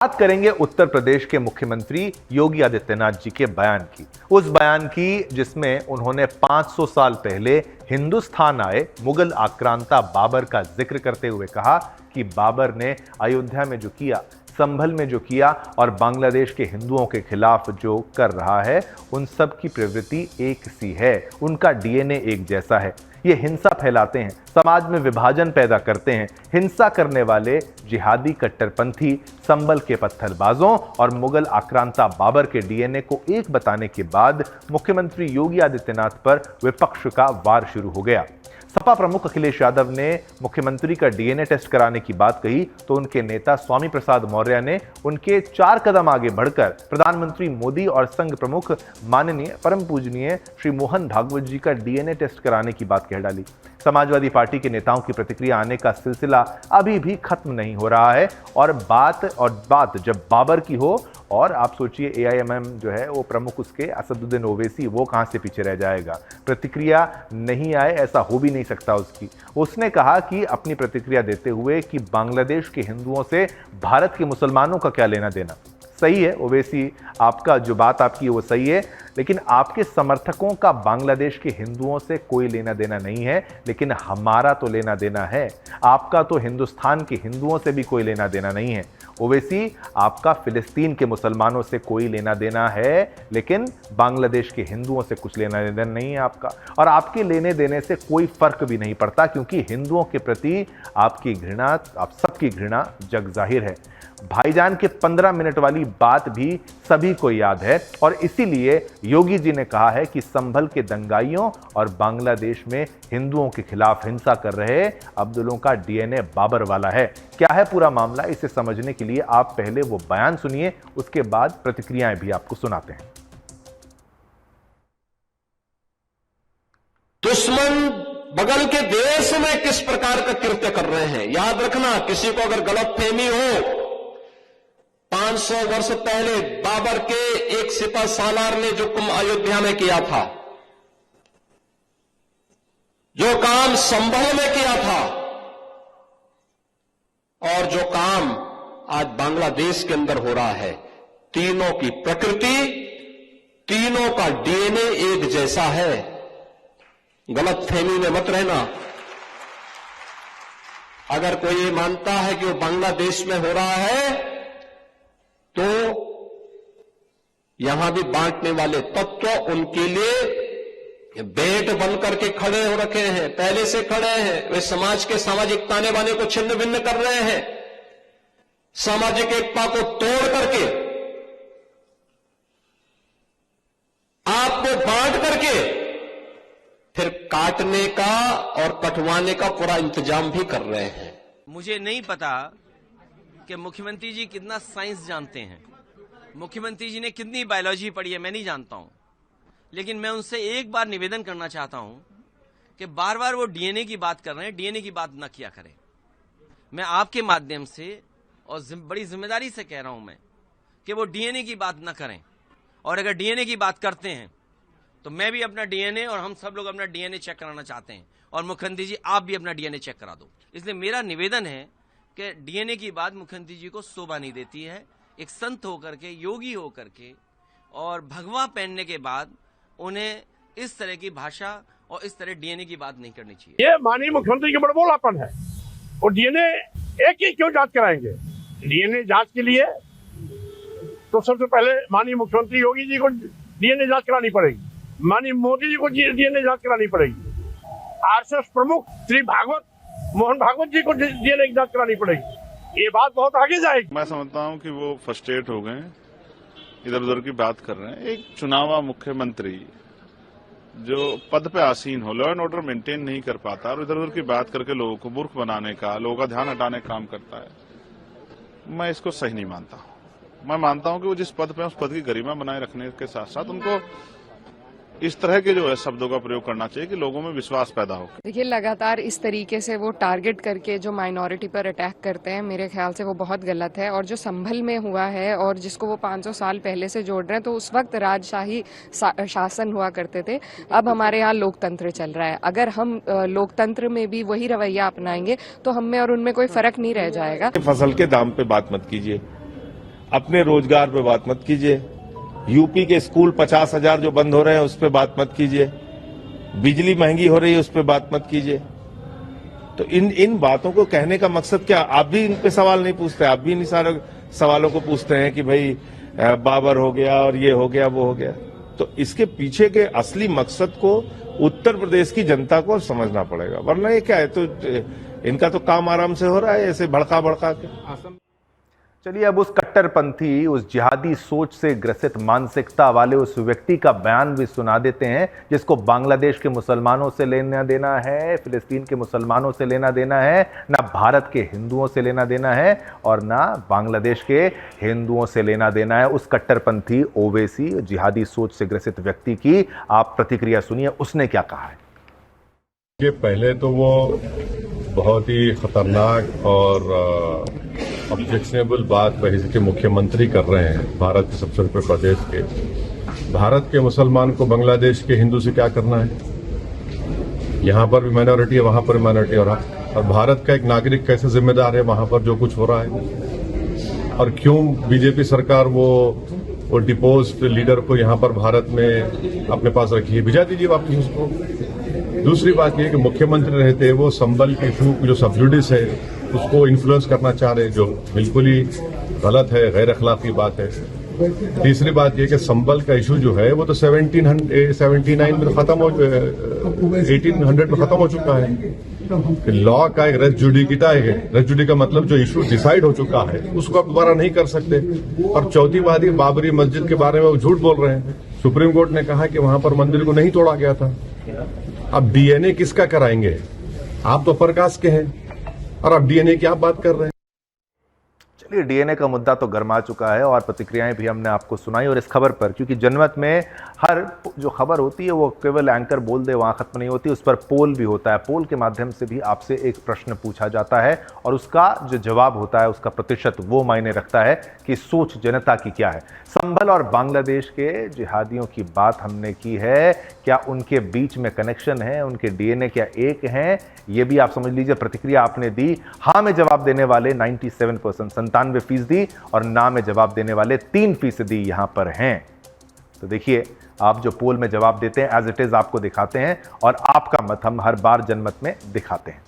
बात करेंगे उत्तर प्रदेश के मुख्यमंत्री योगी आदित्यनाथ जी के बयान की, उस बयान की जिसमें उन्होंने 500 साल पहले हिंदुस्तान आए मुगल आक्रांता बाबर का जिक्र करते हुए कहा कि बाबर ने अयोध्या में जो किया, संभल में जो किया और बांग्लादेश के हिंदुओं के खिलाफ जो कर रहा है, उन सब की प्रवृत्ति एक सी है, उनका डीएनए एक जैसा है। ये हिंसा फैलाते हैं, समाज में विभाजन पैदा करते हैं। हिंसा करने वाले जिहादी कट्टरपंथी संभल के पत्थरबाजों और मुगल आक्रांता बाबर के डीएनए को एक बताने के बाद मुख्यमंत्री योगी आदित्यनाथ पर विपक्ष का वार शुरू हो गया। सपा प्रमुख अखिलेश यादव ने मुख्यमंत्री का डीएनए टेस्ट कराने की बात कही तो उनके नेता स्वामी प्रसाद मौर्य ने उनके 4 कदम आगे बढ़कर प्रधानमंत्री मोदी और संघ प्रमुख माननीय परम पूजनीय श्री मोहन भागवत जी का डीएनए टेस्ट कराने की बात कह डाली। समाजवादी पार्टी के नेताओं की प्रतिक्रिया आने का सिलसिला अभी भी खत्म नहीं हो रहा है और बात जब बाबर की हो और आप सोचिए एआईएमएम जो है वो प्रमुख उसके असदुद्दीन ओवैसी, वो कहां से पीछे रह जाएगा। प्रतिक्रिया नहीं आए ऐसा हो भी नहीं सकता उसकी। उसने कहा कि अपनी प्रतिक्रिया देते हुए कि बांग्लादेश के हिंदुओं से भारत के मुसलमानों का क्या लेना देना। सही है ओवैसी, आपका जो बात आपकी वो सही है, लेकिन आपके समर्थकों का बांग्लादेश के हिंदुओं से कोई लेना देना नहीं है, लेकिन हमारा तो लेना देना है। आपका तो हिंदुस्तान के हिंदुओं से भी कोई लेना देना नहीं है। ओवैसी, आपका फिलिस्तीन के मुसलमानों से कोई लेना देना है, लेकिन बांग्लादेश के हिंदुओं से कुछ लेना देना नहीं है आपका। और आपके लेने देने से कोई फर्क भी नहीं पड़ता, क्योंकि हिंदुओं के प्रति आपकी घृणा, आप सबकी घृणा जग जाहिर है। भाईजान के 15 मिनट वाली बात भी सभी को याद है और इसीलिए योगी जी ने कहा है कि संभल के दंगाइयों और बांग्लादेश में हिंदुओं के खिलाफ हिंसा कर रहे अब्दुलों का डीएनए बाबर वाला है। क्या है पूरा मामला, इसे समझने के लिए आप पहले वो बयान सुनिए, उसके बाद प्रतिक्रियाएं भी आपको सुनाते हैं। दुश्मन बगल के देश में किस प्रकार का कृत्य कर रहे हैं, याद रखना। किसी को अगर गलतफहमी हो, 500 वर्ष पहले बाबर के एक सिपह सालार ने जो काम अयोध्या में किया था, जो काम संभल में किया था और जो काम आज बांग्लादेश के अंदर हो रहा है, तीनों की प्रकृति, तीनों का डीएनए एक जैसा है। गलतफहमी में मत रहना। अगर कोई ये मानता है कि वो बांग्लादेश में हो रहा है, तो यहां भी बांटने वाले तत्व उनके लिए बेट बन करके खड़े हो रखे हैं, पहले से खड़े हैं। वे समाज के सामाजिक ताने बाने को छिन्न भिन्न कर रहे हैं, सामाजिक एकता को तोड़ करके, आपको बांट करके फिर काटने का और कटवाने का पूरा इंतजाम भी कर रहे हैं। मुझे नहीं पता कि मुख्यमंत्री जी कितना साइंस जानते हैं, मुख्यमंत्री जी ने कितनी बायोलॉजी पढ़ी है, मैं नहीं जानता हूं। लेकिन मैं उनसे एक बार निवेदन करना चाहता हूं कि बार बार वो डीएनए की बात कर रहे हैं, डीएनए की बात न किया करें। मैं आपके माध्यम से और बड़ी जिम्मेदारी से कह रहा हूं मैं कि वो डीएनए की बात न करें, और अगर डीएनए की बात करते हैं तो मैं भी अपना डीएनए और हम सब लोग अपना डीएनए चेक कराना चाहते हैं, और मुख्यमंत्री जी आप भी अपना डीएनए चेक करा दो। इसलिए मेरा निवेदन है कि डीएनए की बात मुख्यमंत्री जी को शोभा नहीं देती है। एक संत होकर के, योगी होकर के और भगवा पहनने के बाद उन्हें इस तरह की भाषा और इस तरह डीएनए की बात नहीं करनी चाहिए। ये माननीय मुख्यमंत्री की बड़बोलापन है। और डीएनए एक ही क्यों जांच कराएंगे? डीएनए जांच के लिए तो सबसे पहले माननीय मुख्यमंत्री योगी जी को डीएनए जांच करानी पड़ेगी, माननीय मोदी जी को डीएनए जांच करानी पड़ेगी, आरएसएस प्रमुख श्री मोहन भागवत जी को डीएनए की जांच करानी पड़ेगी। ये बात बहुत आगे जाएगी। मैं समझता हूं कि वो फ्रस्ट्रेट हो गए, इधर उधर की बात कर रहे हैं। एक चुनावा मुख्यमंत्री जो पद पे आसीन हो, लॉ एंड ऑर्डर मेंटेन नहीं कर पाता और इधर उधर की बात करके लोगों को मूर्ख बनाने का, लोगों का ध्यान हटाने का काम करता है, मैं इसको सही नहीं मानता। मैं मानता हूं कि वो जिस पद पे उस पद की गरिमा बनाए रखने के साथ साथ उनको इस तरह के जो है शब्दों का प्रयोग करना चाहिए कि लोगों में विश्वास पैदा हो। देखिए, लगातार इस तरीके से वो टारगेट करके जो माइनॉरिटी पर अटैक करते हैं, मेरे ख्याल से वो बहुत गलत है। और जो संभल में हुआ है और जिसको वो 500 साल पहले से जोड़ रहे हैं, तो उस वक्त राजशाही शासन हुआ करते थे, अब हमारे यहाँ लोकतंत्र चल रहा है। अगर हम लोकतंत्र में भी वही रवैया अपनाएंगे तो हम में और उनमें कोई फर्क नहीं रह जाएगा। फसल के दाम पे बात मत कीजिए, अपने रोजगार पे बात मत कीजिए, यूपी के स्कूल 50,000 जो बंद हो रहे हैं उस पर बात मत कीजिए, बिजली महंगी हो रही है उस पर बात मत कीजिए। तो इन बातों को कहने का मकसद क्या? आप भी इन पे सवाल नहीं पूछते, आप भी इन सारे सवालों को पूछते हैं कि भाई बाबर हो गया और ये हो गया वो हो गया। तो इसके पीछे के असली मकसद को उत्तर प्रदेश की जनता को समझना पड़ेगा, वरना ये क्या है, तो इनका तो काम आराम से हो रहा है ऐसे भड़का भड़का के। चलिए अब उस कट्टरपंथी, उस जिहादी सोच से ग्रसित मानसिकता वाले उस व्यक्ति का बयान भी सुना देते हैं जिसको बांग्लादेश के मुसलमानों से लेना देना है, फिलिस्तीन के मुसलमानों से लेना देना है, ना भारत के हिंदुओं से लेना देना है और ना बांग्लादेश के हिंदुओं से लेना देना है। उस कट्टरपंथी ओवैसी जिहादी सोच से ग्रसित व्यक्ति की आप प्रतिक्रिया सुनिए, उसने क्या कहा है। ये पहले तो वो बहुत ही खतरनाक और ऑब्जेक्शनेबल बात बहस के मुख्यमंत्री कर रहे हैं भारत के सबसे बड़े प्रदेश के। भारत के मुसलमान को बांग्लादेश के हिंदू से क्या करना है? यहाँ पर भी माइनॉरिटी है, वहां पर भी माइनॉरिटी है, और भारत का एक नागरिक कैसे जिम्मेदार है वहां पर जो कुछ हो रहा है? और क्यों बीजेपी सरकार वो डिपोज्ड लीडर को यहाँ पर भारत में अपने पास रखी है? भिजा दीजिए वापस उसको। दूसरी बात यह कि मुख्यमंत्री रहते वो संबल के इशू जो सब्सिडीज है उसको इन्फ्लुएंस करना चाह रहे, जो बिल्कुल ही गलत है, गैर अखलाकी बात है। तीसरी बात यह कि संबल का इशू जो है वो तो 1779 में खत्म हो, 1800 में खत्म हो चुका है। लॉ का एक रेस जुडिकिटा है, रेस जुडी का मतलब जो इशू डिसाइड हो चुका है उसको आप दोबारा नहीं कर सकते। और चौथी बात ये बाबरी मस्जिद के बारे में वो झूठ बोल रहे हैं। सुप्रीम कोर्ट ने कहा कि वहां पर मंदिर को नहीं तोड़ा गया था। अब डीएनए किसका कराएंगे? आप तो प्रकाश के हैं और आप डीएनए की आप बात कर रहे हैं। चलिए, डीएनए का मुद्दा तो गर्मा चुका है और प्रतिक्रियाएं भी हमने आपको सुनाई। और इस खबर पर, क्योंकि जनमत में हर जो खबर होती है वो केवल एंकर बोल दे वहां खत्म नहीं होती, उस पर पोल भी होता है। पोल के माध्यम से भी आपसे एक प्रश्न पूछा जाता है और उसका जो जवाब होता है उसका प्रतिशत वो मायने रखता है कि सोच जनता की क्या है। संभल और बांग्लादेश के जिहादियों की बात हमने की है, क्या उनके बीच में कनेक्शन है, उनके डीएनए क्या एक हैं, ये भी आप समझ लीजिए। प्रतिक्रिया आपने दी, हाँ में जवाब देने वाले 97%, 97% और ना में जवाब देने वाले 3% यहां पर हैं। तो देखिए, आप जो पोल में जवाब देते हैं एज इट इज आपको दिखाते हैं और आपका मत हम हर बार जनमत में दिखाते हैं।